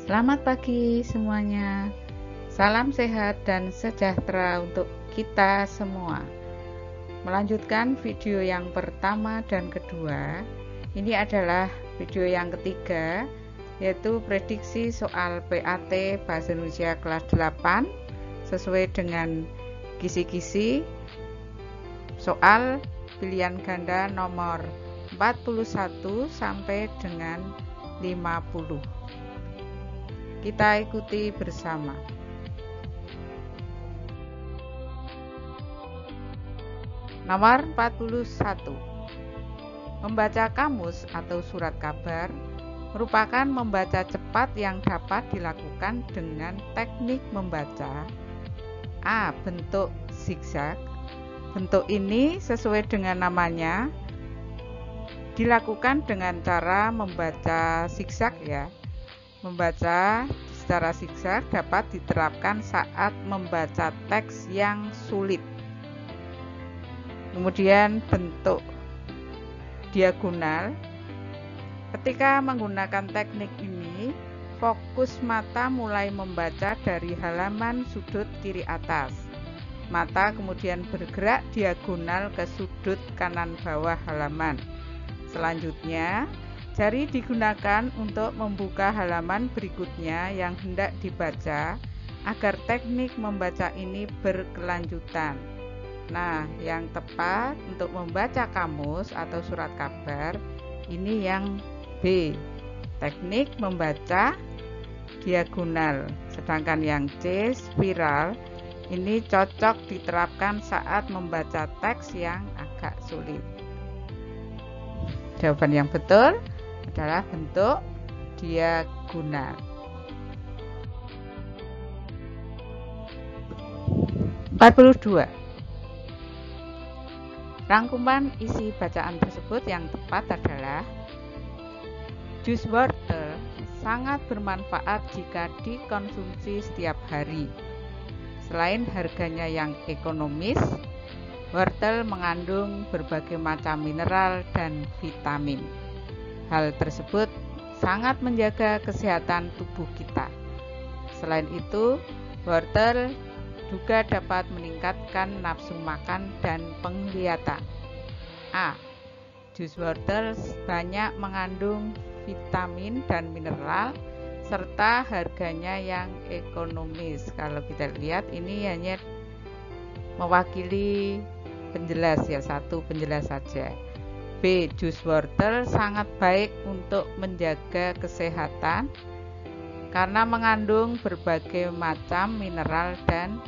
Selamat pagi semuanya. Salam sehat dan sejahtera untuk kita semua. Melanjutkan video yang pertama dan kedua. Ini adalah video yang ketiga, yaitu prediksi soal PAT Bahasa Indonesia kelas 8 sesuai dengan kisi-kisi soal pilihan ganda nomor 41 sampai dengan 50. Kita ikuti bersama. Nomor 41. Membaca kamus atau surat kabar merupakan membaca cepat yang dapat dilakukan dengan teknik membaca A. Bentuk zigzag. Bentuk ini sesuai dengan namanya dilakukan dengan cara membaca zigzag ya. Membaca secara zigzag dapat diterapkan saat membaca teks yang sulit. Kemudian bentuk diagonal. Ketika menggunakan teknik ini, fokus mata mulai membaca dari halaman sudut kiri atas. Mata kemudian bergerak diagonal ke sudut kanan bawah halaman. Selanjutnya, jari digunakan untuk membuka halaman berikutnya yang hendak dibaca agar teknik membaca ini berkelanjutan. Nah, yang tepat untuk membaca kamus atau surat kabar ini yang B, teknik membaca diagonal. Sedangkan yang C, spiral, ini cocok diterapkan saat membaca teks yang agak sulit. Jawaban yang betul adalah bentuk diagonal. 42. Rangkuman isi bacaan tersebut yang tepat adalah jus wortel sangat bermanfaat jika dikonsumsi setiap hari. Selain harganya yang ekonomis, wortel mengandung berbagai macam mineral dan vitamin. Hal tersebut sangat menjaga kesehatan tubuh kita. Selain itu, wortel juga dapat meningkatkan nafsu makan dan penglihatan. A. Jus wortel banyak mengandung vitamin dan mineral serta harganya yang ekonomis. Kalau kita lihat ini hanya mewakili penjelas ya, satu penjelas saja. B. Jus wortel sangat baik untuk menjaga kesehatan karena mengandung berbagai macam mineral dan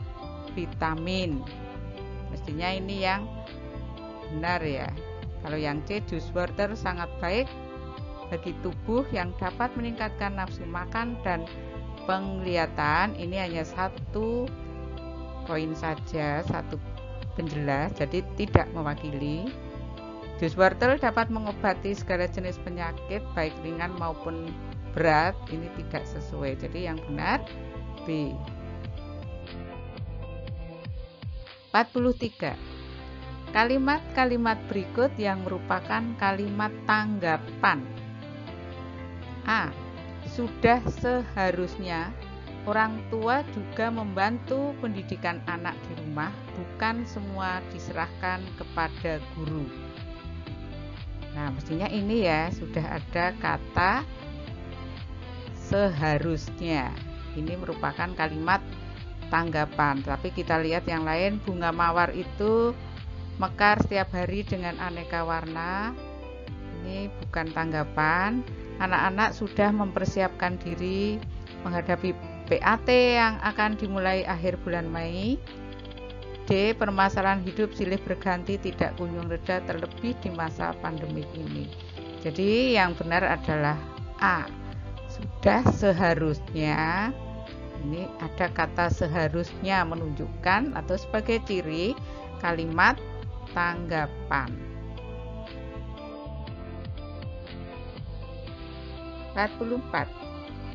vitamin. Mestinya ini yang benar ya. Kalau yang C, jus wortel sangat baik bagi tubuh yang dapat meningkatkan nafsu makan dan penglihatan. Ini hanya satu poin saja, satu penjelas, jadi tidak mewakili. Jus wortel dapat mengobati segala jenis penyakit baik ringan maupun berat. Ini tidak sesuai, jadi yang benar B. 43. Kalimat-kalimat berikut yang merupakan kalimat tanggapan. A. Sudah seharusnya orang tua juga membantu pendidikan anak di rumah, bukan semua diserahkan kepada guru. Nah, mestinya ini ya, sudah ada kata seharusnya. Ini merupakan kalimat tanggapan. Tapi kita lihat yang lain, bunga mawar itu mekar setiap hari dengan aneka warna. Ini bukan tanggapan. Anak-anak sudah mempersiapkan diri menghadapi PAT yang akan dimulai akhir bulan Mei. D. Permasalahan hidup silih berganti tidak kunjung reda terlebih di masa pandemi ini. Jadi yang benar adalah A. Sudah seharusnya. Ini ada kata seharusnya menunjukkan atau sebagai ciri kalimat tanggapan. 44.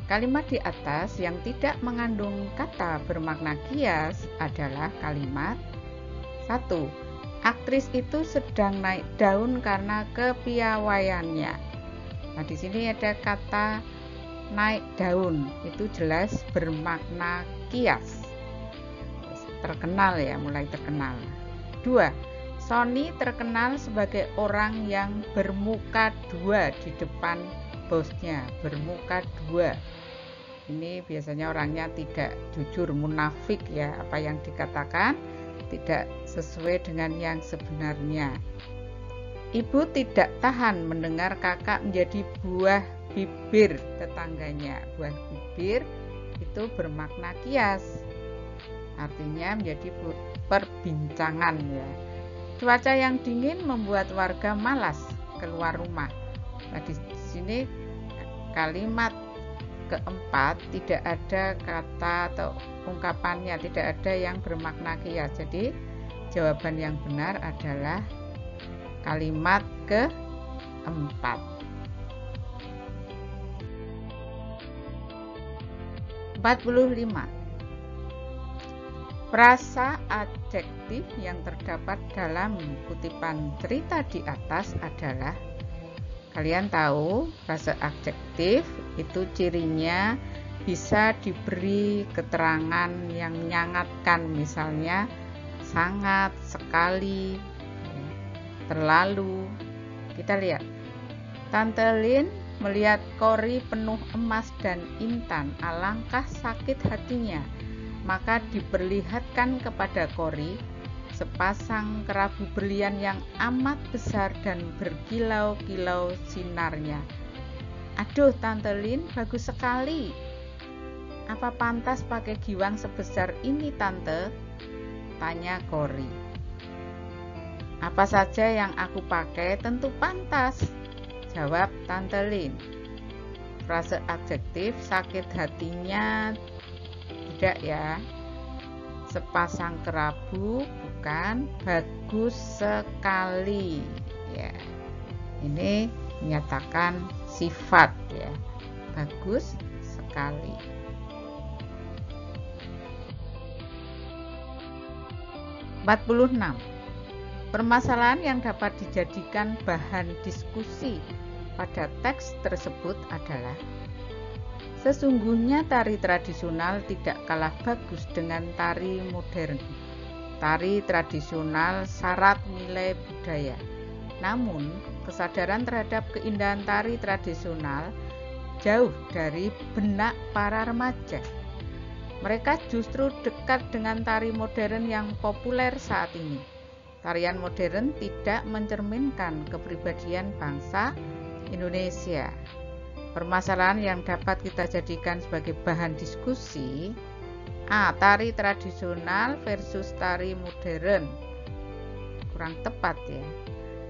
Kalimat di atas yang tidak mengandung kata bermakna kias adalah kalimat 1. Aktris itu sedang naik daun karena kepiawaiannya. Nah, di sini ada kata naik daun, itu jelas bermakna kias. Terkenal ya, mulai terkenal. 2. Sony terkenal sebagai orang yang bermuka dua di depan bosnya, bermuka dua. Ini biasanya orangnya tidak jujur, munafik ya, apa yang dikatakan tidak sesuai dengan yang sebenarnya. Ibu tidak tahan mendengar kakak menjadi buah bibir tetangganya. Buah bibir itu bermakna kias, artinya menjadi perbincangan ya. Cuaca yang dingin membuat warga malas keluar rumah. Nah, di sini kalimat keempat tidak ada kata atau ungkapannya, tidak ada yang bermakna kias. Jadi jawaban yang benar adalah kalimat keempat. 45. Frasa adjektif yang terdapat dalam kutipan cerita di atas adalah, kalian tahu frasa adjektif itu cirinya bisa diberi keterangan yang menyangatkan, misalnya sangat, sekali, terlalu. Kita lihat, Tante Lin melihat Kori penuh emas dan intan, alangkah sakit hatinya. Maka diperlihatkan kepada Kori sepasang kerabu berlian yang amat besar dan berkilau-kilau sinarnya. Aduh Tante Lin, bagus sekali. Apa pantas pakai giwang sebesar ini Tante? Tanya Kori. Apa saja yang aku pakai tentu pantas, jawab Tante Lin. Frase adjektif sakit hatinya tidak ya. Sepasang kerabu bukan, bagus sekali ya. Ini menyatakan sifat ya, bagus sekali. 46. Permasalahan yang dapat dijadikan bahan diskusi pada teks tersebut adalah, sesungguhnya tari tradisional tidak kalah bagus dengan tari modern. Tari tradisional syarat nilai budaya. Namun, kesadaran terhadap keindahan tari tradisional jauh dari benak para remaja. Mereka justru dekat dengan tari modern yang populer saat ini. Tarian modern tidak mencerminkan kepribadian bangsa Indonesia. Permasalahan yang dapat kita jadikan sebagai bahan diskusi, tari tradisional versus tari modern. Kurang tepat ya.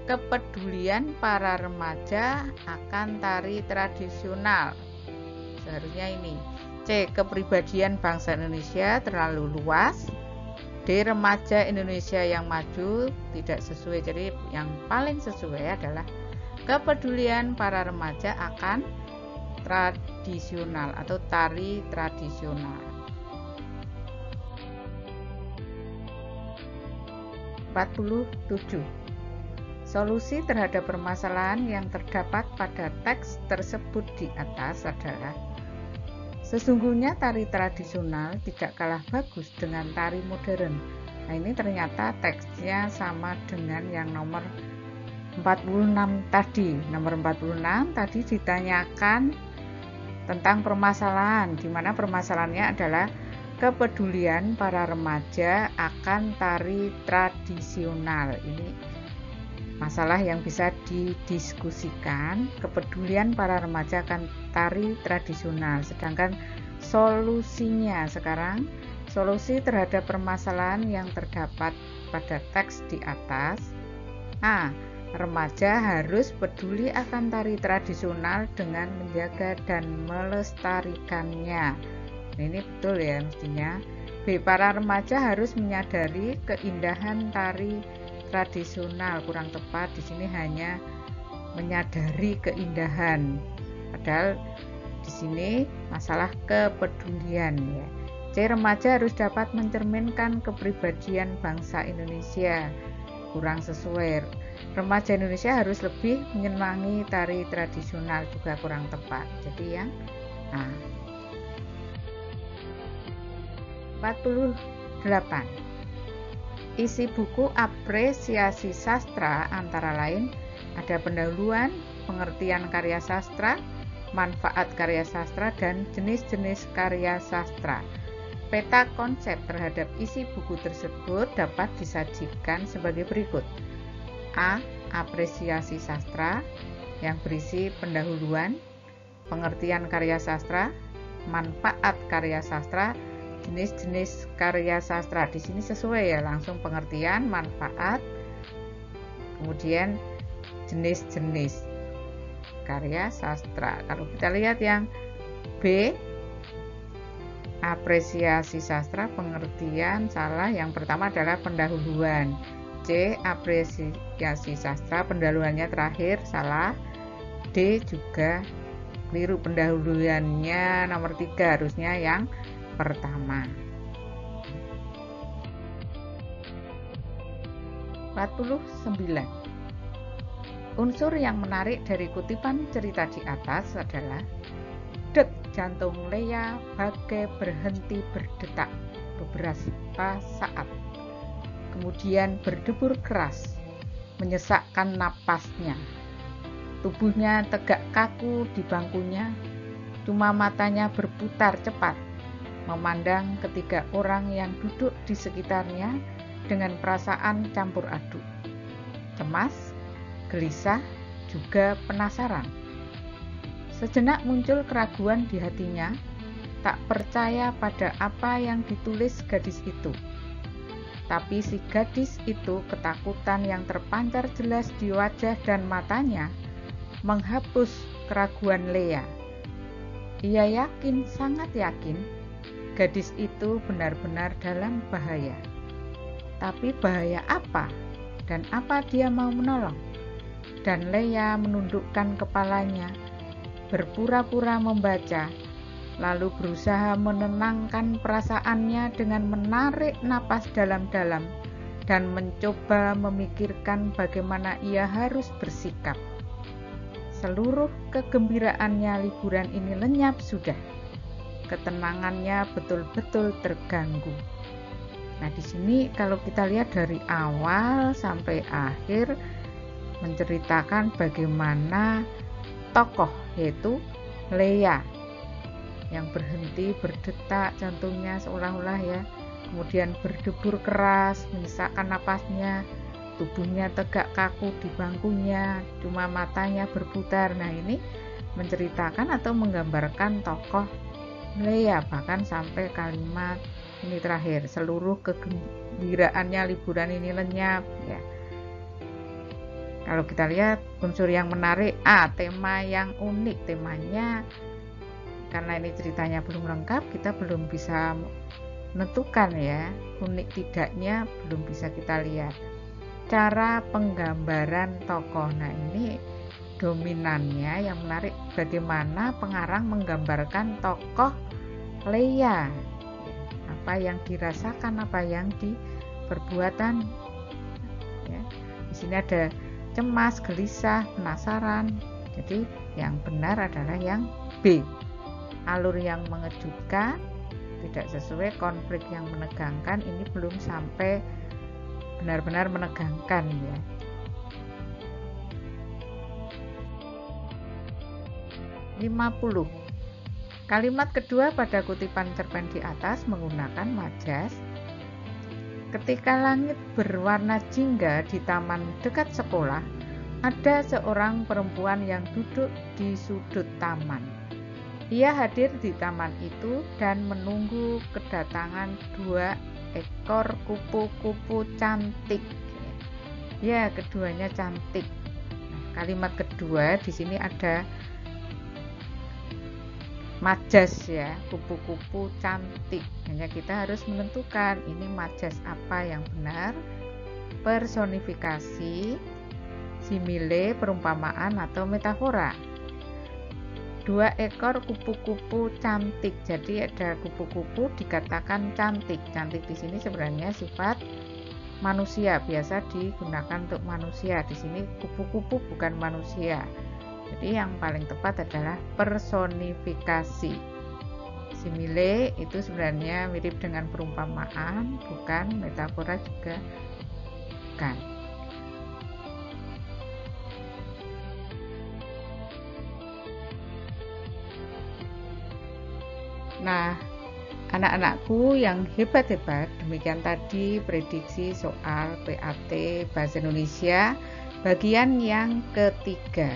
Kepedulian para remaja akan tari tradisional. Seharusnya ini. C. Kepribadian bangsa Indonesia terlalu luas. D. Remaja Indonesia yang maju tidak sesuai. Jadi yang paling sesuai adalah kepedulian para remaja akan tradisional atau tari tradisional. 47. Solusi terhadap permasalahan yang terdapat pada teks tersebut di atas adalah, sesungguhnya tari tradisional tidak kalah bagus dengan tari modern. Nah, ini ternyata teksnya sama dengan yang nomor 46 tadi. Nomor 46 tadi ditanyakan tentang permasalahan, di mana permasalahannya adalah kepedulian para remaja akan tari tradisional. Ini masalah yang bisa didiskusikan, kepedulian para remaja akan tari tradisional. Sedangkan solusinya sekarang, solusi terhadap permasalahan yang terdapat pada teks di atas. Remaja harus peduli akan tari tradisional dengan menjaga dan melestarikannya. Ini betul ya mestinya. B. Para remaja harus menyadari keindahan tari tradisional. Kurang tepat, di sini hanya menyadari keindahan. Padahal di sini masalah kepedulian ya. C. Remaja harus dapat mencerminkan kepribadian bangsa Indonesia. Kurang sesuai. Remaja Indonesia harus lebih menyenangi tari tradisional, juga kurang tepat. Jadi yang Nah, 48. Isi buku apresiasi sastra antara lain ada pendahuluan, pengertian karya sastra, manfaat karya sastra, dan jenis-jenis karya sastra. Peta konsep terhadap isi buku tersebut dapat disajikan sebagai berikut. A. Apresiasi sastra yang berisi pendahuluan, pengertian karya sastra, manfaat karya sastra, jenis-jenis karya sastra. Di sini sesuai ya, langsung pengertian, manfaat, kemudian jenis-jenis karya sastra. Kalau kita lihat yang B, apresiasi sastra, pengertian salah. Yang pertama adalah pendahuluan. C, apresiasi sastra, pendahuluannya terakhir salah. D juga keliru, pendahuluannya nomor 3 harusnya yang pertama. 49. Unsur yang menarik dari kutipan cerita di atas adalah dek jantung Lea bagai berhenti berdetak beberapa saat, kemudian berdebur keras, menyesakkan napasnya. Tubuhnya tegak kaku di bangkunya, cuma matanya berputar cepat, memandang ketiga orang yang duduk di sekitarnya dengan perasaan campur aduk, cemas, gelisah, juga penasaran. Sejenak muncul keraguan di hatinya, tak percaya pada apa yang ditulis gadis itu. Tapi si gadis itu ketakutan yang terpancar jelas di wajah dan matanya menghapus keraguan Lea. Ia yakin, sangat yakin, gadis itu benar-benar dalam bahaya. Tapi bahaya apa? Dan apa dia mau menolong? Dan Lea menundukkan kepalanya, berpura-pura membaca, lalu berusaha menenangkan perasaannya dengan menarik napas dalam-dalam dan mencoba memikirkan bagaimana ia harus bersikap. Seluruh kegembiraannya liburan ini lenyap sudah. Ketenangannya betul-betul terganggu. Nah, di sini kalau kita lihat dari awal sampai akhir menceritakan bagaimana tokoh yaitu Lea yang berhenti berdetak jantungnya seolah-olah ya, kemudian berdebur keras, menyesakkan napasnya, tubuhnya tegak kaku di bangkunya, cuma matanya berputar. Nah, ini menceritakan atau menggambarkan tokoh Lea, bahkan sampai kalimat ini terakhir, seluruh kegembiraannya liburan ini lenyap ya. Kalau kita lihat unsur yang menarik, tema yang unik. Temanya, karena ini ceritanya belum lengkap, kita belum bisa menentukan ya, unik tidaknya belum bisa kita lihat. Cara penggambaran tokoh, nah ini dominannya yang menarik, bagaimana pengarang menggambarkan tokoh Lea, apa yang dirasakan, apa yang diperbuatan ya. Di sini ada cemas, gelisah, penasaran. Jadi yang benar adalah yang B, alur yang mengejutkan, tidak sesuai, konflik yang menegangkan. Ini belum sampai benar-benar menegangkan ya. (50) Kalimat kedua pada kutipan cerpen di atas menggunakan majas. Ketika langit berwarna jingga di taman dekat sekolah, ada seorang perempuan yang duduk di sudut taman. Ia hadir di taman itu dan menunggu kedatangan 2 ekor kupu-kupu cantik. Ya, keduanya cantik. Nah, kalimat kedua di sini ada majas ya, kupu-kupu cantik. Hanya kita harus menentukan ini majas apa yang benar, personifikasi, simile, perumpamaan, atau metafora. 2 ekor kupu-kupu cantik. Jadi ada kupu-kupu dikatakan cantik. Cantik di sini sebenarnya sifat manusia, biasa digunakan untuk manusia. Di sini kupu-kupu bukan manusia. Jadi yang paling tepat adalah personifikasi. Simile itu sebenarnya mirip dengan perumpamaan, bukan metafora juga bukan. Nah, anak-anakku yang hebat-hebat, demikian tadi prediksi soal PAT Bahasa Indonesia bagian yang ketiga.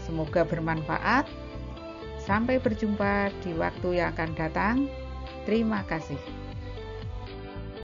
Semoga bermanfaat. Sampai berjumpa di waktu yang akan datang. Terima kasih.